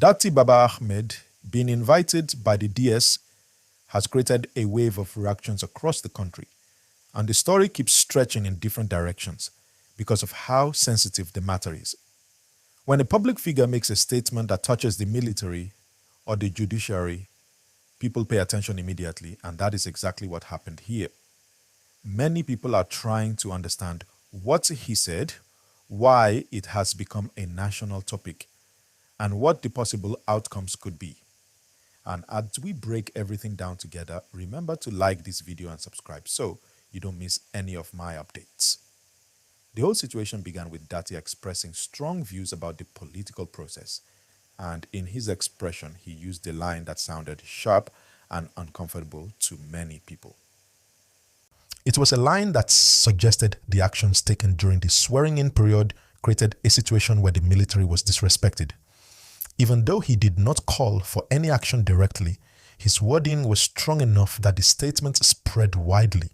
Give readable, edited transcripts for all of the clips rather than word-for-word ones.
Datti Baba Ahmed, being invited by the DS, has created a wave of reactions across the country. And the story keeps stretching in different directions because of how sensitive the matter is. When a public figure makes a statement that touches the military or the judiciary, people pay attention immediately, and that is exactly what happened here. Many people are trying to understand what he said, why it has become a national topic, and what the possible outcomes could be. And as we break everything down together, remember to like this video and subscribe so you don't miss any of my updates. The whole situation began with Datti expressing strong views about the political process, and in his expression, he used a line that sounded sharp and uncomfortable to many people. It was a line that suggested the actions taken during the swearing-in period created a situation where the military was disrespected. Even though he did not call for any action directly, his wording was strong enough that the statement spread widely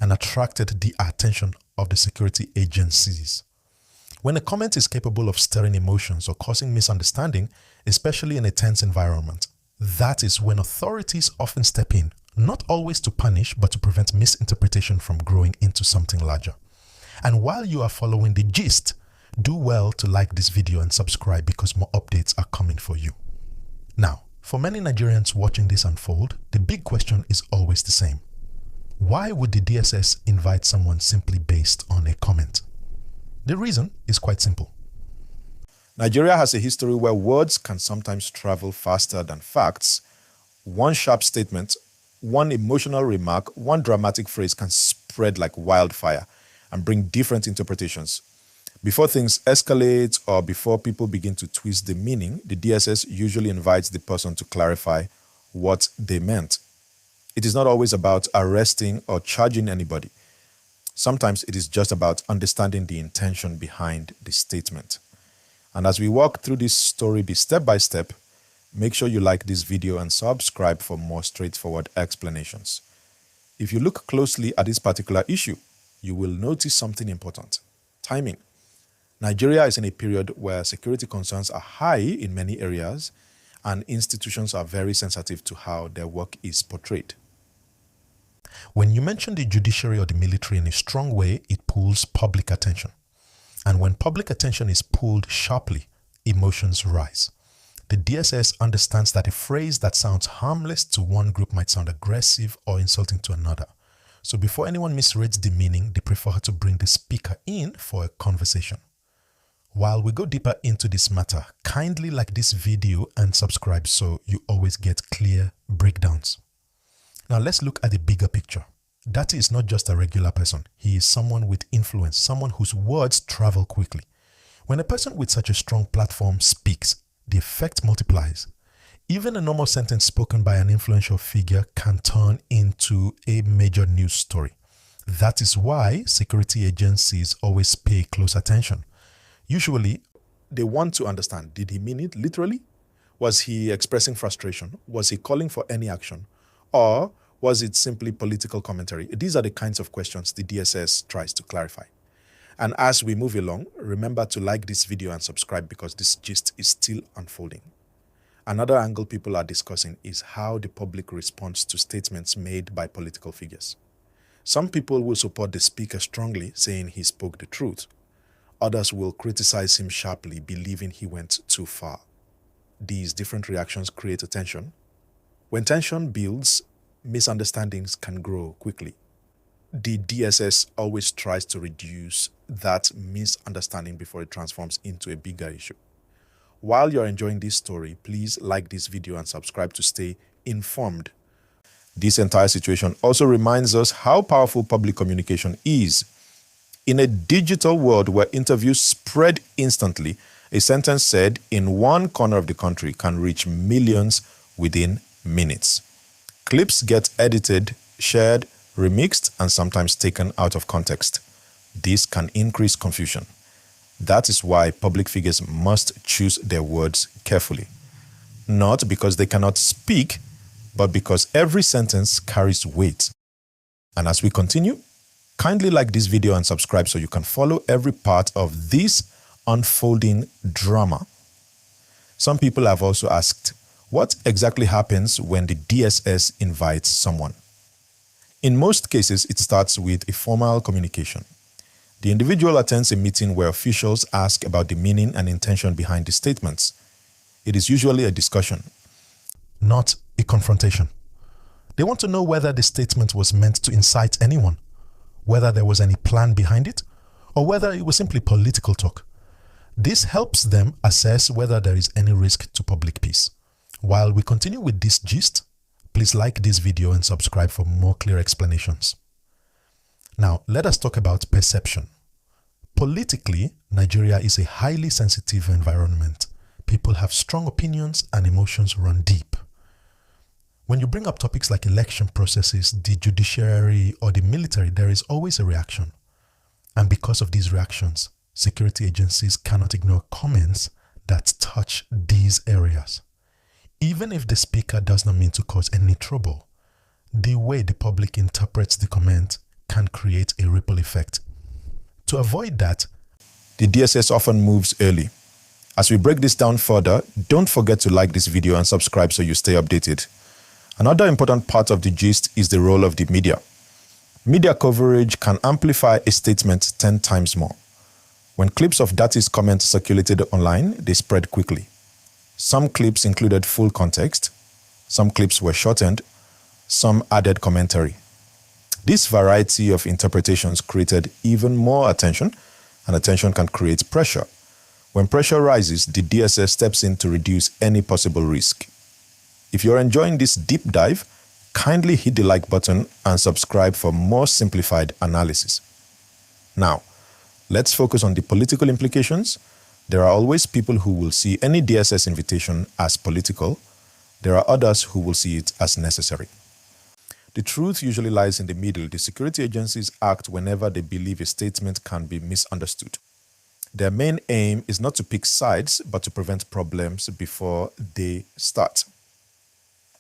and attracted the attention of the security agencies. When a comment is capable of stirring emotions or causing misunderstanding, especially in a tense environment, that is when authorities often step in, not always to punish, but to prevent misinterpretation from growing into something larger. And while you are following the gist, do well to like this video and subscribe because more updates are coming for you. Now, for many Nigerians watching this unfold, the big question is always the same. Why would the DSS invite someone simply based on a comment? The reason is quite simple. Nigeria has a history where words can sometimes travel faster than facts. One sharp statement, one emotional remark, one dramatic phrase can spread like wildfire and bring different interpretations. Before things escalate or before people begin to twist the meaning, the DSS usually invites the person to clarify what they meant. It is not always about arresting or charging anybody. Sometimes it is just about understanding the intention behind the statement. And as we walk through this story step by step, make sure you like this video and subscribe for more straightforward explanations. If you look closely at this particular issue, you will notice something important: timing. Nigeria is in a period where security concerns are high in many areas, and institutions are very sensitive to how their work is portrayed. When you mention the judiciary or the military in a strong way, it pulls public attention. And when public attention is pulled sharply, emotions rise. The DSS understands that a phrase that sounds harmless to one group might sound aggressive or insulting to another. So before anyone misreads the meaning, they prefer to bring the speaker in for a conversation. While we go deeper into this matter, kindly like this video and subscribe so you always get clear breakdowns. Now let's look at the bigger picture. Datti is not just a regular person. He is someone with influence, someone whose words travel quickly. When a person with such a strong platform speaks, the effect multiplies. Even a normal sentence spoken by an influential figure can turn into a major news story. That is why security agencies always pay close attention. Usually, they want to understand, did he mean it literally? Was he expressing frustration? Was he calling for any action? Or was it simply political commentary? These are the kinds of questions the DSS tries to clarify. And as we move along, remember to like this video and subscribe because this gist is still unfolding. Another angle people are discussing is how the public responds to statements made by political figures. Some people will support the speaker strongly, saying he spoke the truth. Others will criticize him sharply, believing he went too far. These different reactions create a tension. When tension builds, misunderstandings can grow quickly. The DSS always tries to reduce that misunderstanding before it transforms into a bigger issue. While you're enjoying this story, please like this video and subscribe to stay informed. This entire situation also reminds us how powerful public communication is. In a digital world where interviews spread instantly, a sentence said in one corner of the country can reach millions within minutes. Clips get edited, shared, remixed, and sometimes taken out of context. This can increase confusion. That is why public figures must choose their words carefully. Not because they cannot speak, but because every sentence carries weight. And as we continue, kindly like this video and subscribe so you can follow every part of this unfolding drama. Some people have also asked, what exactly happens when the DSS invites someone? In most cases, it starts with a formal communication. The individual attends a meeting where officials ask about the meaning and intention behind the statements. It is usually a discussion, not a confrontation. They want to know whether the statement was meant to incite anyone, whether there was any plan behind it, or whether it was simply political talk. This helps them assess whether there is any risk to public peace. While we continue with this gist, please like this video and subscribe for more clear explanations. Now, let us talk about perception. Politically, Nigeria is a highly sensitive environment. People have strong opinions and emotions run deep. When you bring up topics like election processes, the judiciary, or the military, there is always a reaction. And because of these reactions, security agencies cannot ignore comments that touch these areas. Even if the speaker does not mean to cause any trouble, the way the public interprets the comment can create a ripple effect. To avoid that, the DSS often moves early. As we break this down further, don't forget to like this video and subscribe so you stay updated. Another important part of the gist is the role of the media. Media coverage can amplify a statement 10 times more. When clips of Datti's comments circulated online, they spread quickly. Some clips included full context, some clips were shortened, some added commentary. This variety of interpretations created even more attention, and attention can create pressure. When pressure rises, the DSS steps in to reduce any possible risk. If you're enjoying this deep dive, kindly hit the like button and subscribe for more simplified analysis. Now, let's focus on the political implications. There are always people who will see any DSS invitation as political. There are others who will see it as necessary. The truth usually lies in the middle. The security agencies act whenever they believe a statement can be misunderstood. Their main aim is not to pick sides, but to prevent problems before they start.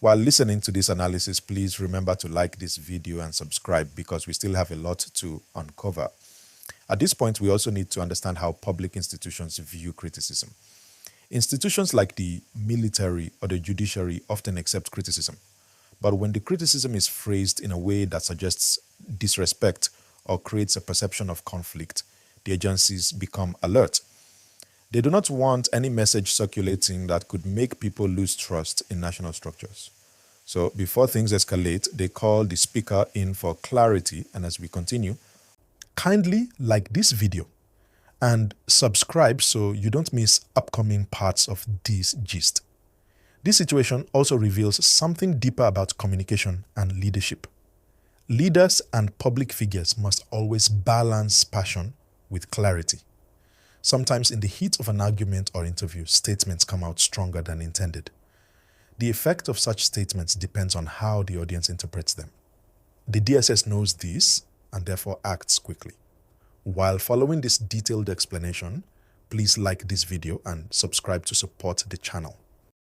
While listening to this analysis, please remember to like this video and subscribe because we still have a lot to uncover. At this point, we also need to understand how public institutions view criticism. Institutions like the military or the judiciary often accept criticism. But when the criticism is phrased in a way that suggests disrespect or creates a perception of conflict, the agencies become alert. They do not want any message circulating that could make people lose trust in national structures. So before things escalate, they call the speaker in for clarity. And as we continue, kindly like this video and subscribe so you don't miss upcoming parts of this gist. This situation also reveals something deeper about communication and leadership. Leaders and public figures must always balance passion with clarity. Sometimes in the heat of an argument or interview, statements come out stronger than intended. The effect of such statements depends on how the audience interprets them. The DSS knows this and therefore acts quickly. While following this detailed explanation, please like this video and subscribe to support the channel.